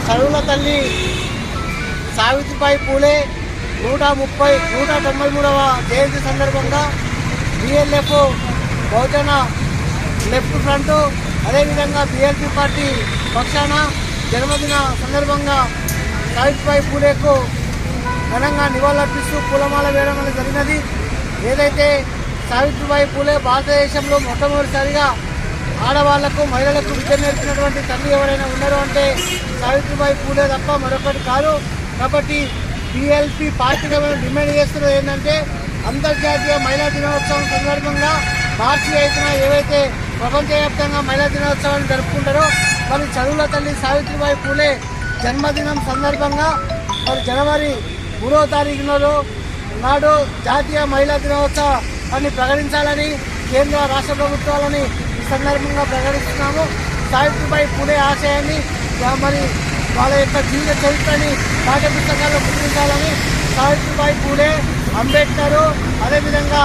చదువుల తల్లి సావిత్రిబాయి పూలే 193వ జయంతి సందర్భంగా బిఎల్ఎఫ్ బహుజన లెఫ్ట్ ఫ్రంట్ అదేవిధంగా బిఎల్పి పార్టీ పక్షాన జన్మదిన సందర్భంగా సావిత్రిబాయి పూలేకు ఘనంగా నివాళులర్పిస్తూ పూలమాల వేయడం అనేది జరిగినది. ఏదైతే సావిత్రిబాయి పూలే భారతదేశంలో మొట్టమొదటిసారిగా ఆడవాళ్లకు మహిళలకు విద్య నేర్పినటువంటి తల్లి ఎవరైనా ఉన్నారో అంటే సావిత్రిబాయి పూలే తప్ప మరొకటి కాదు. కాబట్టి బిఎల్పి పార్టీగా మేము డిమాండ్ చేస్తున్నది ఏంటంటే అంతర్జాతీయ మహిళా దినోత్సవం సందర్భంగా మార్చి 5న ఏవైతే ప్రపంచవ్యాప్తంగా మహిళా దినోత్సవాన్ని జరుపుకుంటారో మరి చదువుల తల్లి సావిత్రిబాయి పూలే జన్మదినం సందర్భంగా మరి జనవరి 3వ తారీఖున నాడు జాతీయ మహిళా దినోత్సవాన్ని ప్రకటించాలని కేంద్ర రాష్ట్ర ప్రభుత్వాలని ఈ సందర్భంగా ప్రకటిస్తున్నాము. సావిత్రిబాయి పూలే ఆశయాన్ని మరి వాళ్ళ యొక్క జీవిత చరిత్రని పాఠ్యపుస్తకాల్లో ముద్రించాలని సావిత్రిబాయి పూలే, అంబేద్కర్, అదేవిధంగా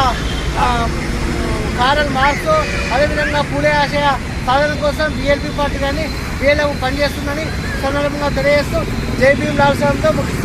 కారల్ మార్క్స్, అదేవిధంగా పూలే ఆశయ సాధన కోసం బిఎల్పి పార్టీ కానీ బిఎల్ఎఫ్ పనిచేస్తుందని సందర్భంగా తెలియజేస్తూ జై భీమ్ లాల్ సాబ్తో ముగిస్తుంది.